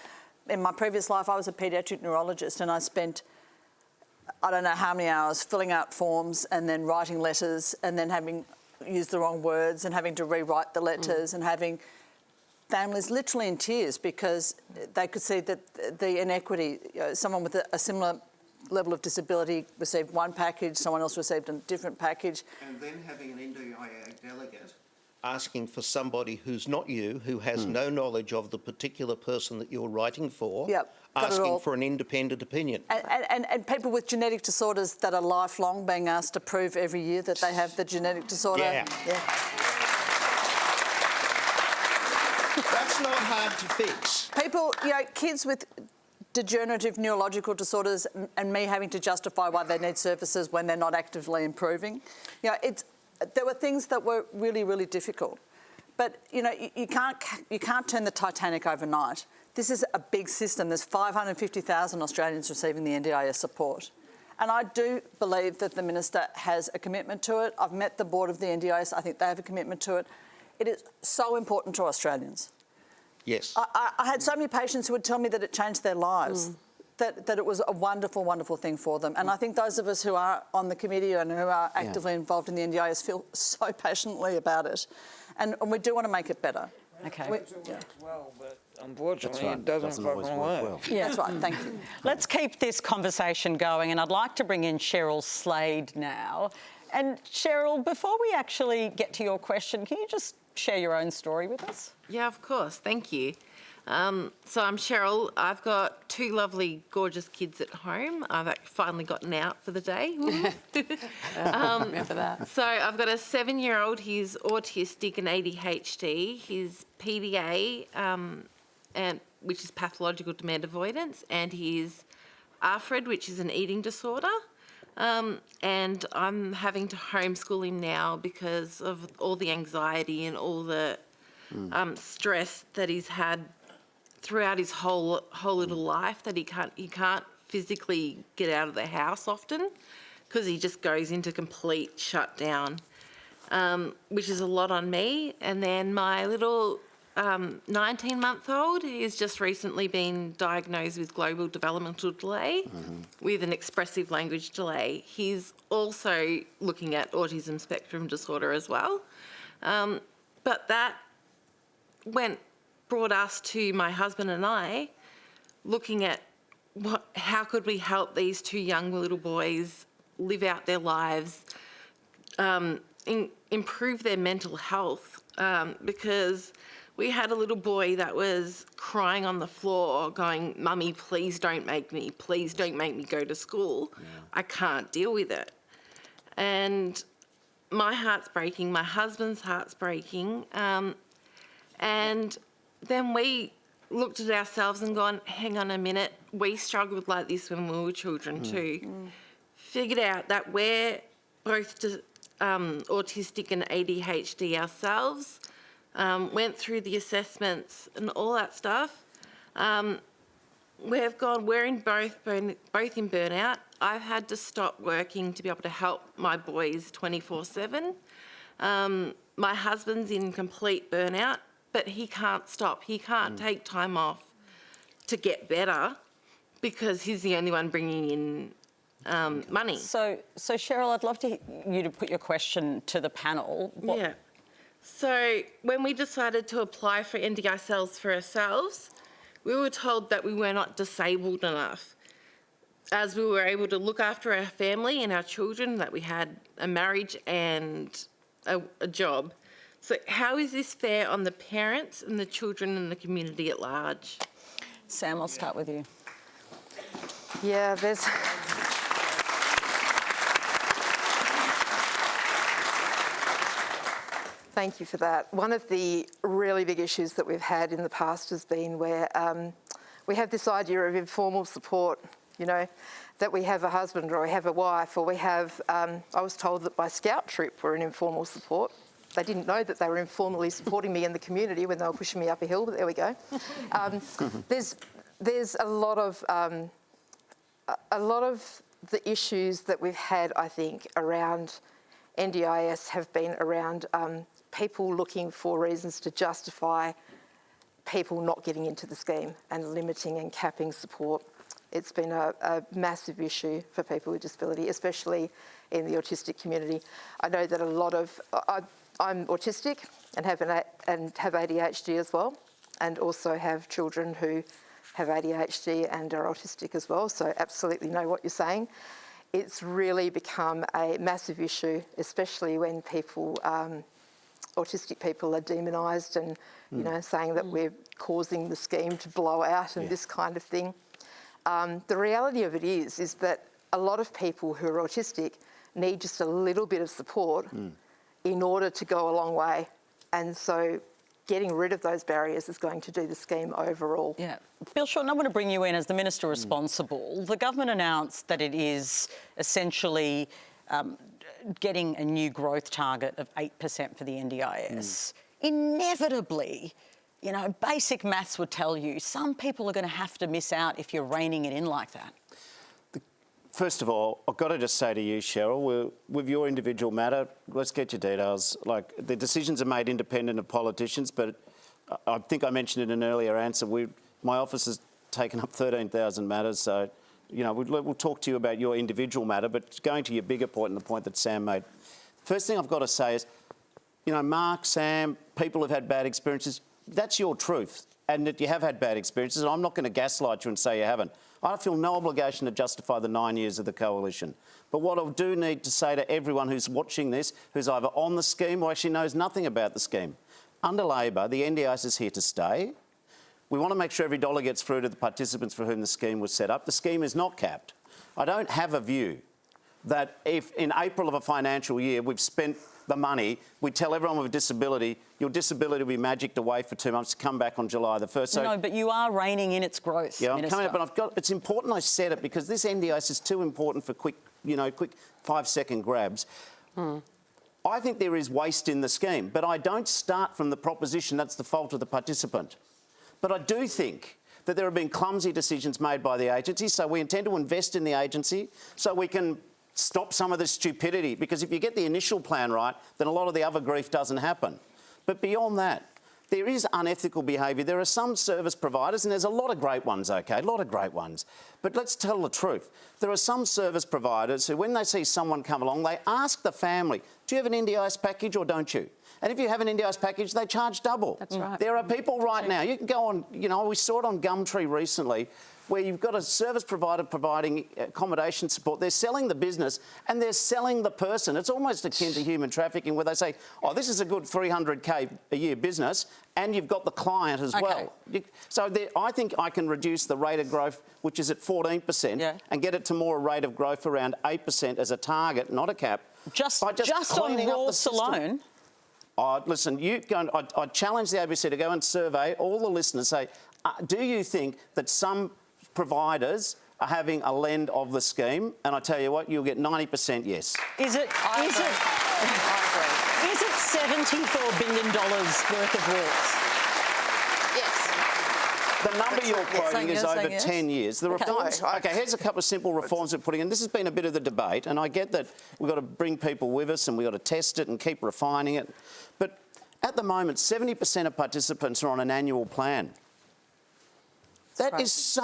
in my previous life, I was a paediatric neurologist, and I spent, I don't know how many hours filling out forms and then writing letters and then having used the wrong words and having to rewrite the letters and having families literally in tears because they could see that the inequity, someone with a similar level of disability received one package, someone else received a different package. And then having an NDIA delegate asking for somebody who's not you, who has no knowledge of the particular person that you're writing for, asking for an independent opinion. And people with genetic disorders that are lifelong being asked to prove every year that they have the genetic disorder. That's not hard to fix. People, you know, kids with degenerative neurological disorders and me having to justify why they need services when they're not actively improving. You know, there were things that were really, really difficult. But, you know, you can't turn the Titanic overnight. This is a big system. There's 550,000 Australians receiving the NDIS support. And I do believe that the minister has a commitment to it. I've met the board of the NDIS. I think they have a commitment to it. It is so important to Australians. Yes. I had so many patients who would tell me that it changed their lives, that it was a wonderful, wonderful thing for them. And I think those of us who are on the committee and who are actively involved in the NDIS feel so passionately about it. And we do want to make it better. Okay. Well, but unfortunately it doesn't fucking work. Well. Yeah, that's right. Thank you. Let's keep this conversation going, and I'd like to bring in Cheryl Slade now. And Cheryl, before we actually get to your question, can you just share your own story with us? Yeah, of course. Thank you. So I'm Cheryl. I've got 2 lovely, gorgeous kids at home. I've finally gotten out for the day. Remember that. So I've got a 7-year-old. He's autistic and ADHD. He's PDA, and which is pathological demand avoidance, and he's ARFID, which is an eating disorder. And I'm having to homeschool him now because of all the anxiety and all the stress that he's had throughout his whole little life, that he can't physically get out of the house often because he just goes into complete shutdown, which is a lot on me. And then my little 19-month-old, he's just recently been diagnosed with global developmental delay with an expressive language delay. He's also looking at autism spectrum disorder as well. But that brought us to my husband and I looking at how could we help these 2 young little boys live out their lives, improve their mental health, because we had a little boy that was crying on the floor going, "Mummy, please don't make me go to school. I can't deal with it." And my heart's breaking, my husband's heart's breaking. And then we looked at ourselves and gone, hang on a minute, we struggled like this when we were children too. Figured out that we're both autistic and ADHD ourselves, went through the assessments and all that stuff. We're in both in burnout. I've had to stop working to be able to help my boys 24/7. My husband's in complete burnout, but he can't stop. He can't take time off to get better because he's the only one bringing in money. So Cheryl, I'd love you to put your question to the panel. Yeah. So when we decided to apply for NDIS for ourselves, we were told that we were not disabled enough, as we were able to look after our family and our children, that we had a marriage and a job. So how is this fair on the parents and the children and the community at large? Sam, I'll start with you. Yeah, Thank you for that. One of the really big issues that we've had in the past has been where we have this idea of informal support, you know, that we have a husband or we have a wife or we have, I was told that my scout troop were an informal support. They didn't know that they were informally supporting me in the community when they were pushing me up a hill, but there we go. There's a lot of the issues that we've had, I think, around NDIS have been around people looking for reasons to justify people not getting into the scheme and limiting and capping support. It's been a massive issue for people with disability, especially in the autistic community. I know that a lot of... I'm autistic and have ADHD as well, and also have children who have ADHD and are autistic as well, so absolutely know what you're saying. It's really become a massive issue, especially when people, autistic people, are demonised and, you know, saying that we're causing the scheme to blow out and this kind of thing. The reality of it is that a lot of people who are autistic need just a little bit of support in order to go a long way. And so getting rid of those barriers is going to do the scheme overall. Yeah. Bill Shorten, I want to bring you in as the Minister responsible. The government announced that it is essentially getting a new growth target of 8% for the NDIS. Inevitably, you know, basic maths would tell you some people are going to have to miss out if you're reining it in like that. First of all, I've got to just say to you, Cheryl, with your individual matter, let's get your details. Like, the decisions are made independent of politicians, but I think I mentioned in an earlier answer, my office has taken up 13,000 matters, so, you know, we'll talk to you about your individual matter, but going to your bigger point and the point that Sam made. First thing I've got to say is, you know, Mark, Sam, people have had bad experiences. That's your truth, and that you have had bad experiences, and I'm not going to gaslight you and say you haven't. I feel no obligation to justify the 9 years of the coalition. But what I do need to say to everyone who's watching this, who's either on the scheme or actually knows nothing about the scheme, under Labor, the NDIS is here to stay. We want to make sure every dollar gets through to the participants for whom the scheme was set up. The scheme is not capped. I don't have a view that if in April of a financial year we've spent the money, we tell everyone with a disability, your disability will be magicked away for 2 months to come back on July the 1st. So, no, but you are reining in its growth, yeah, I'm Minister. coming up, but it's important I said it because this NDIS is too important for quick 5-second grabs. I think there is waste in the scheme, but I don't start from the proposition that's the fault of the participant. But I do think that there have been clumsy decisions made by the agency, so we intend to invest in the agency so we can stop some of the stupidity, because if you get the initial plan right, then a lot of the other grief doesn't happen. But beyond that, there is unethical behaviour. There are some service providers, and there's a lot of great ones, OK, a lot of great ones. But let's tell the truth. There are some service providers who, when they see someone come along, they ask the family, do you have an NDIS package or don't you? And if you have an NDIS package, they charge double. That's right. There are people right now, you can go on, we saw it on Gumtree recently, where you've got a service provider providing accommodation support. They're selling the business and they're selling the person. It's almost akin to human trafficking, where they say, oh, this is a good 300K a year business, and you've got the client as well. So I think I can reduce the rate of growth, which is at 14%, and get it to more a rate of growth around 8% as a target, not a cap. Just on Rawls alone? Oh, listen, I challenge the ABC to go and survey all the listeners, say, do you think that some providers are having a lend of the scheme? And I tell you what, you'll get 90% yes. Is it $74 billion worth of Rawls? The number you're quoting is over 10 years. The reforms, OK, here's a couple of simple reforms we're putting in. This has been a bit of the debate, and I get that we've got to bring people with us and we've got to test it and keep refining it. But at the moment, 70% of participants are on an annual plan. That is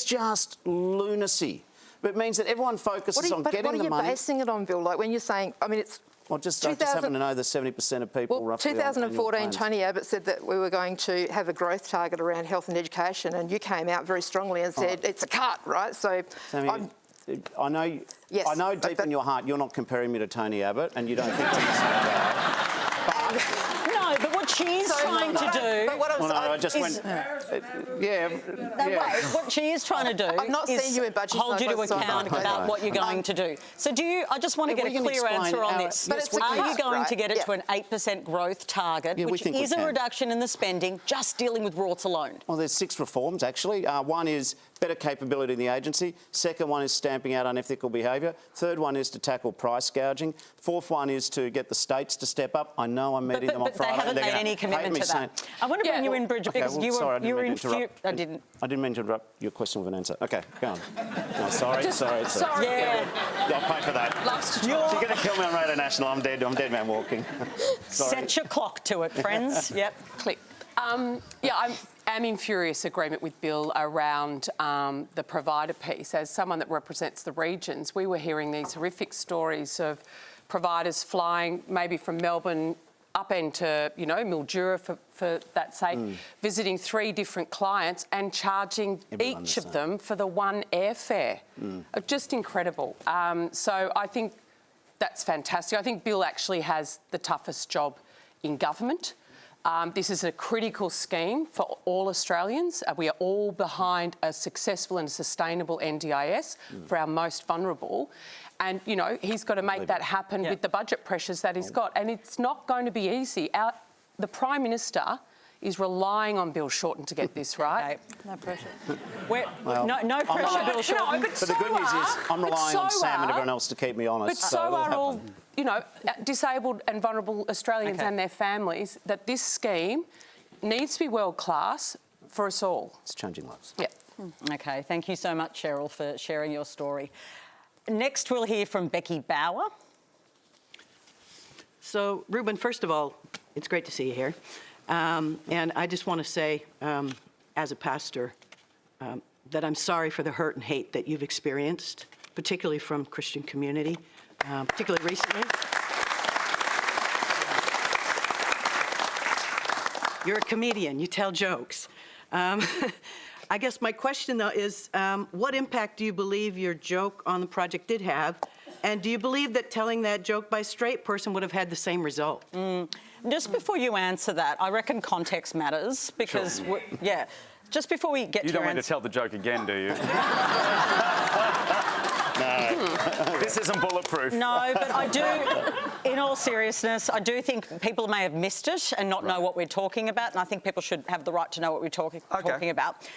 just lunacy. But it means that everyone focuses on getting the money. What are you basing it on, Bill? Like when you're saying, I mean, it's... Well, I just happen to know that 70% of people roughly... 2014, Tony Abbott said that we were going to have a growth target around health and education, and you came out very strongly and said it's a cut, right? So I know, I know deep in your heart you're not comparing me to Tony Abbott, and you don't think he's No, but what she's trying to do... what she is trying to do is hold you to account about what you're going to do. So I just want to get a clear answer on this. Are you going to get it to an 8% growth target, which is a reduction in the spending, just dealing with Rawls alone? Well, there's 6 reforms, actually. One is better capability in the agency. Second one is stamping out unethical behaviour. Third one is to tackle price gouging. Fourth one is to get the states to step up. I know I'm meeting them on Friday. But they haven't made any commitment to that. I want to bring you in, Bridget, because you were in... I didn't mean to interrupt your question with an answer. OK, go on. No, sorry. Yeah. I'll pay for that. If you're going to kill me on Radio National, I'm dead man walking. Set your clock to it, friends. Yep. Click. I'm in furious agreement with Bill around the provider piece. As someone that represents the regions, we were hearing these horrific stories of providers flying maybe from Melbourne up into, Mildura for that sake, visiting 3 different clients and charging each of them for the one airfare. Just incredible. So I think that's fantastic. I think Bill actually has the toughest job in government. This is a critical scheme for all Australians. We are all behind a successful and sustainable NDIS for our most vulnerable. And, he's got to make that happen with the budget pressures that he's got. And it's not going to be easy. The Prime Minister is relying on Bill Shorten to get this right. No pressure. No pressure, Bill Shorten. But the good news is I'm relying on Sam and everyone else to keep me honest. But so are all, disabled and vulnerable Australians and their families, that this scheme needs to be world-class for us all. It's changing lives. Yeah. OK, thank you so much, Cheryl, for sharing your story. Next, we'll hear from Becky Bauer. So, Reuben, first of all, it's great to see you here. And I just want to say, as a pastor, that I'm sorry for the hurt and hate that you've experienced, particularly from Christian community, particularly recently. You're a comedian. You tell jokes. I guess my question, though, is what impact do you believe your joke on the project did have? And do you believe that telling that joke by a straight person would have had the same result? Just before you answer that, I reckon context matters because, just before we get to You don't your want to answer... tell the joke again, do you? No. This isn't bulletproof. No, but I do, in all seriousness, I do think people may have missed it and not know what we're talking about, and I think people should have the right to know what we're talking about.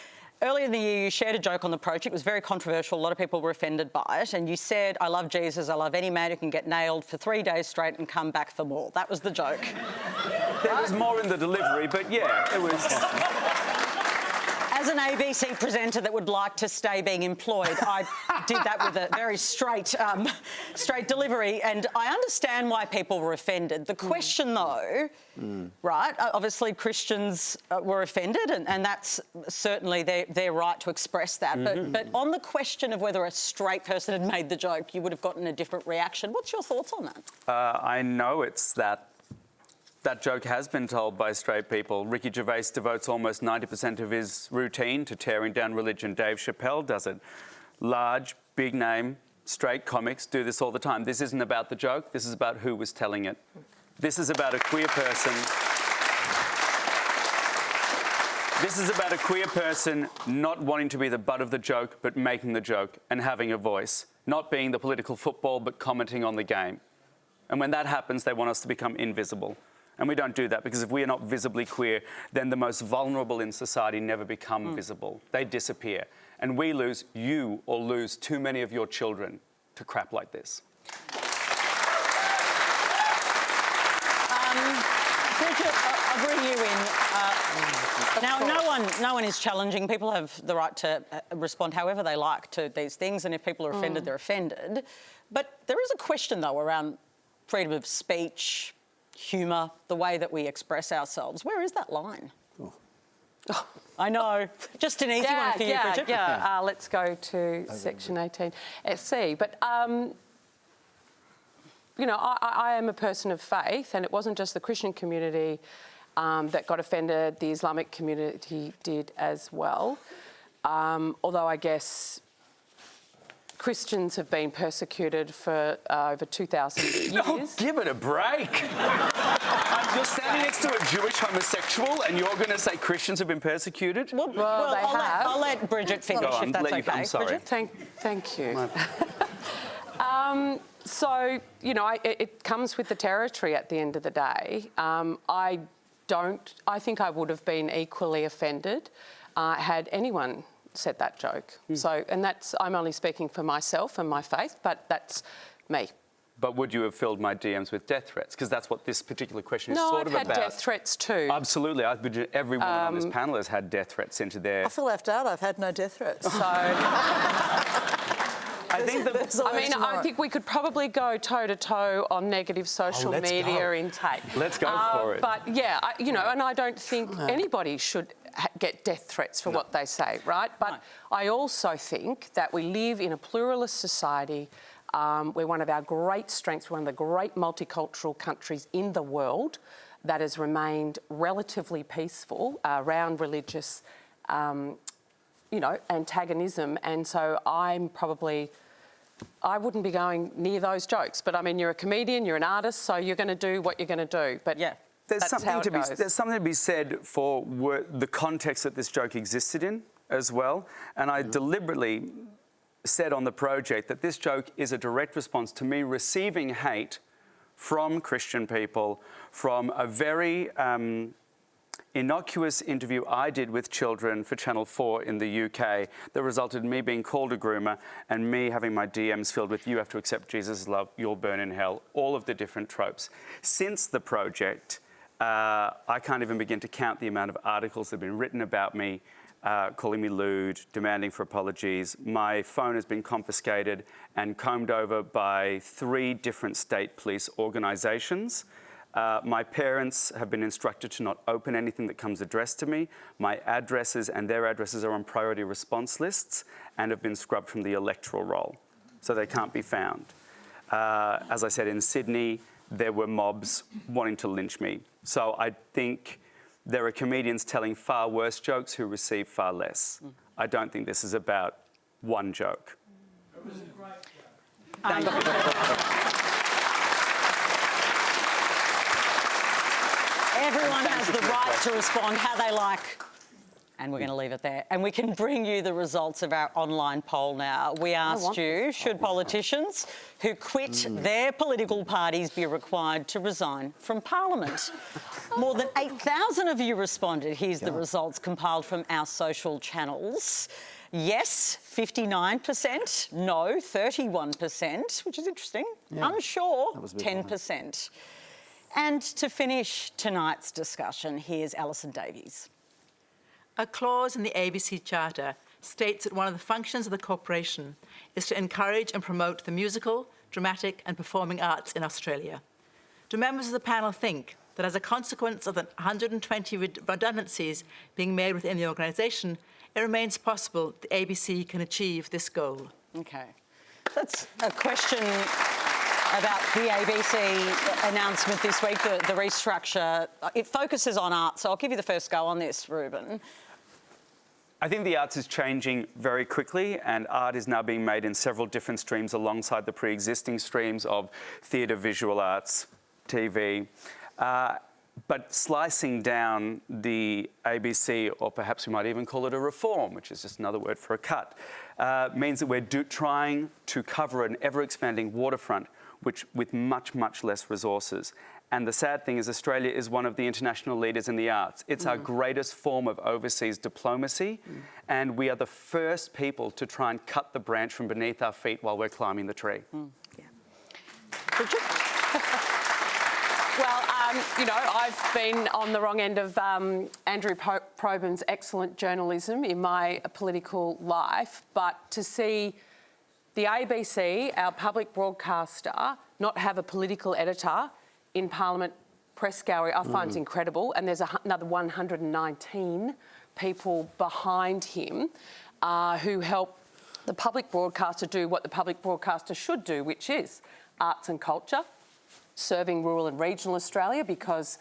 Earlier in the year, you shared a joke on the project. It was very controversial. A lot of people were offended by it. And you said, I love Jesus. I love any man who can get nailed for 3 days straight and come back for more. That was the joke. There was more in the delivery, but yeah, it was... As an ABC presenter that would like to stay being employed, I did that with a very straight delivery, and I understand why people were offended. The question, though, right, obviously Christians were offended, and that's certainly their right to express that. But on the question of whether a straight person had made the joke, you would have gotten a different reaction. What's your thoughts on that? I know it's that joke has been told by straight people. Ricky Gervais devotes almost 90% of his routine to tearing down religion. Dave Chappelle does it. Large, big name, straight comics do this all the time. This isn't about the joke. This is about who was telling it. This is about a queer person. This is about a queer person not wanting to be the butt of the joke, but making the joke and having a voice. Not being the political football, but commenting on the game. And when that happens, they want us to become invisible. And we don't do that, because if we are not visibly queer, then the most vulnerable in society never become visible. They disappear. And we lose, you or lose too many of your children to crap like this. Bridget, I'll bring you in. Now, no one is challenging. People have the right to respond however they like to these things, and if people are offended, they're offended. But there is a question, though, around freedom of speech, humour, the way that we express ourselves. Where is that line? Oh. I know. Just an easy one for you, Bridget. Let's go to section 18 SC. But, you know, I am a person of faith, and it wasn't just the Christian community that got offended. The Islamic community did as well. Although I guess Christians have been persecuted for over 2,000 years. Oh, give it a break. You're standing next to a Jewish homosexual and you're going to say Christians have been persecuted? Well, I'll let Bridget finish if that's okay. I'm sorry. Bridget? Thank you. So, you know, it comes with the territory at the end of the day. I think I would have been equally offended had anyone said that joke. So, and I'm only speaking for myself and my faith, but that's me. But would you have filled my DMs with death threats? Because that's what this particular question is sort of about. No, I've had death threats too. Absolutely. Everyone on this panel has had death threats into their... I feel left out. I've had no death threats. So... I think we could probably go toe-to-toe on negative social media intake. Let's go for it. But, yeah, you know, and I don't think anybody should get death threats for what they say, right? But I also think that we live in a pluralist society. We're one of our great strengths, one of the great multicultural countries in the world that has remained relatively peaceful around religious you know, antagonism. And so I wouldn't be going near those jokes. But I mean, you're a comedian, you're an artist, so you're going to do what you're going to do. But yeah, there's something to be said for the context that this joke existed in as well. And I deliberately said on the project that this joke is a direct response to me receiving hate from Christian people, from a very innocuous interview I did with children for Channel 4 in the UK that resulted in me being called a groomer and me having my DMs filled with "you have to accept Jesus' love, you'll burn in hell," all of the different tropes. Since the project, I can't even begin to count the amount of articles that have been written about me, calling me lewd, demanding for apologies. My phone has been confiscated and combed over by 3 different state police organisations. My parents have been instructed to not open anything that comes addressed to me. My addresses and their addresses are on priority response lists and have been scrubbed from the electoral roll, so they can't be found. As I said, in Sydney, there were mobs wanting to lynch me. So I think there are comedians telling far worse jokes who receive far less. I don't think this is about one joke. Thank you. Everyone has the right to respond how they like. And we're going to leave it there. And we can bring you the results of our online poll now. We asked you, should politicians who quit their political parties be required to resign from Parliament? More than 8,000 of you responded. Here's the results compiled from our social channels. Yes, 59%. No, 31%, which is interesting. Unsure, 10%. And to finish tonight's discussion, here's Alison Davies. A clause in the ABC Charter states that one of the functions of the corporation is to encourage and promote the musical, dramatic and performing arts in Australia. Do members of the panel think that as a consequence of the 120 redundancies being made within the organisation, it remains possible the ABC can achieve this goal? Okay. That's a question about the ABC announcement this week, the restructure. It focuses on art, so I'll give you the first go on this, Reuben. I think the arts is changing very quickly, and art is now being made in several different streams alongside the pre-existing streams of theatre, visual arts, TV. But slicing down the ABC, or perhaps we might even call it a reform, which is just another word for a cut, means that we're trying to cover an ever-expanding waterfront with much, much less resources. And the sad thing is Australia is one of the international leaders in the arts. It's our greatest form of overseas diplomacy, and we are the first people to try and cut the branch from beneath our feet while we're climbing the tree. Bridget? Well, you know, I've been on the wrong end of Andrew Proban's excellent journalism in my political life, but to see the ABC, our public broadcaster, not have a political editor in Parliament press gallery, I find is incredible. And there's another 119 people behind him who help the public broadcaster do what the public broadcaster should do, which is arts and culture, serving rural and regional Australia, because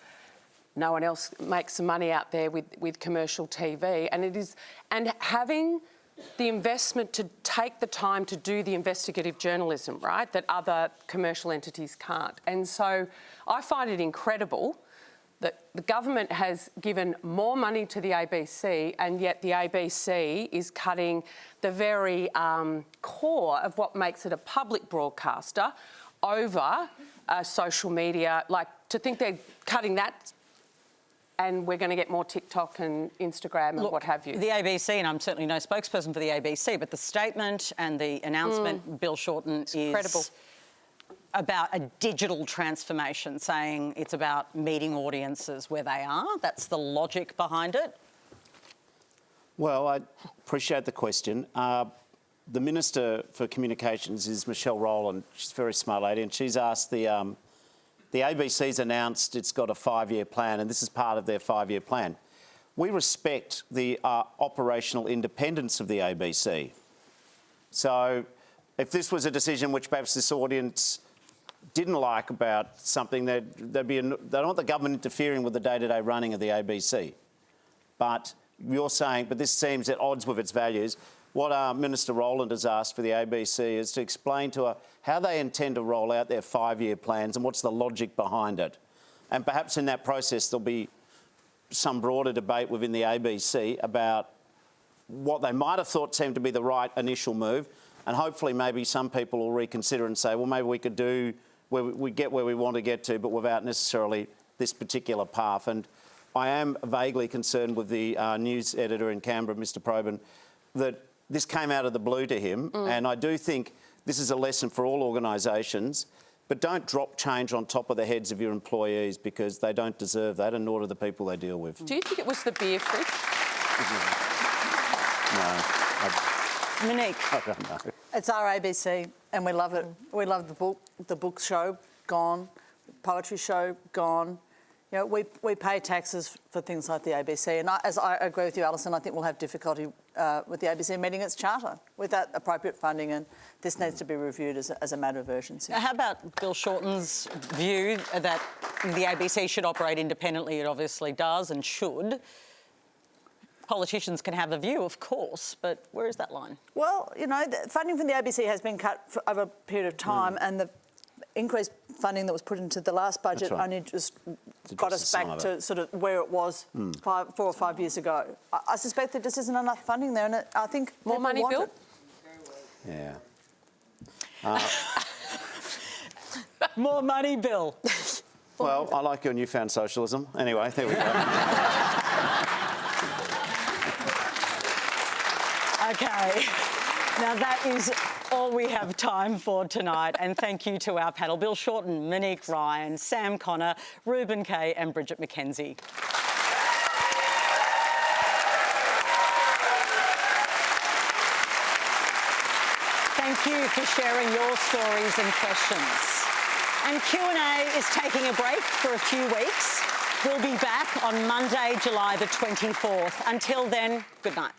no one else makes some money out there with commercial TV. And having the investment to take the time to do the investigative journalism, right, that other commercial entities can't. And so I find it incredible that the government has given more money to the ABC, and yet the ABC is cutting the very core of what makes it a public broadcaster over social media. Like, to think they're cutting that and we're going to get more TikTok and Instagram and what have you. The ABC, and I'm certainly no spokesperson for the ABC, but the statement and the announcement, Bill Shorten, is incredible. About a digital transformation, saying it's about meeting audiences where they are. That's the logic behind it. Well, I appreciate the question. The Minister for Communications is Michelle Rowland. She's a very smart lady, and she's asked the ABC's announced it's got a 5-year plan, and this is part of their 5-year plan. We respect the operational independence of the ABC. So if this was a decision which perhaps this audience didn't like about something, they don't want the government interfering with the day-to-day running of the ABC. But you're saying, but this seems at odds with its values. What Minister Rowland has asked for the ABC is to explain to her how they intend to roll out their 5-year plans and what's the logic behind it. And perhaps in that process there'll be some broader debate within the ABC about what they might have thought seemed to be the right initial move, and hopefully maybe some people will reconsider and say, well, maybe we could do where we get where we want to get to, but without necessarily this particular path. And I am vaguely concerned with the news editor in Canberra, Mr. Proban, that this came out of the blue to him, and I do think this is a lesson for all organisations, but don't drop change on top of the heads of your employees, because they don't deserve that, and nor do the people they deal with. Do you think it was the beer fridge? No. Monique? I don't know. It's our ABC, and we love it. We love the book show, gone. Poetry show, gone. You know, we pay taxes for things like the ABC, and as I agree with you, Alison, I think we'll have difficulty with the ABC meeting its charter with that appropriate funding, and this needs to be reviewed as a matter of urgency. How about Bill Shorten's view that the ABC should operate independently? It obviously does and should. Politicians can have a view, of course, but where is that line? Well, you know, the funding from the ABC has been cut for over a period of time, and the increased funding that was put into the last budget only just got us back to sort of where it was 4 or 5 years ago. I suspect there just isn't enough funding there, and I think More money, Bill? Yeah. More money, Bill. Well, I like your newfound socialism. Anyway, there we go. Okay. Now that is all we have time for tonight, and thank you to our panel, Bill Shorten, Monique Ryan, Sam Connor, Reuben, Kaye and Bridget McKenzie. Thank you for sharing your stories and questions. And Q&A is taking a break for a few weeks. We'll be back on Monday, July the 24th. Until then, good night.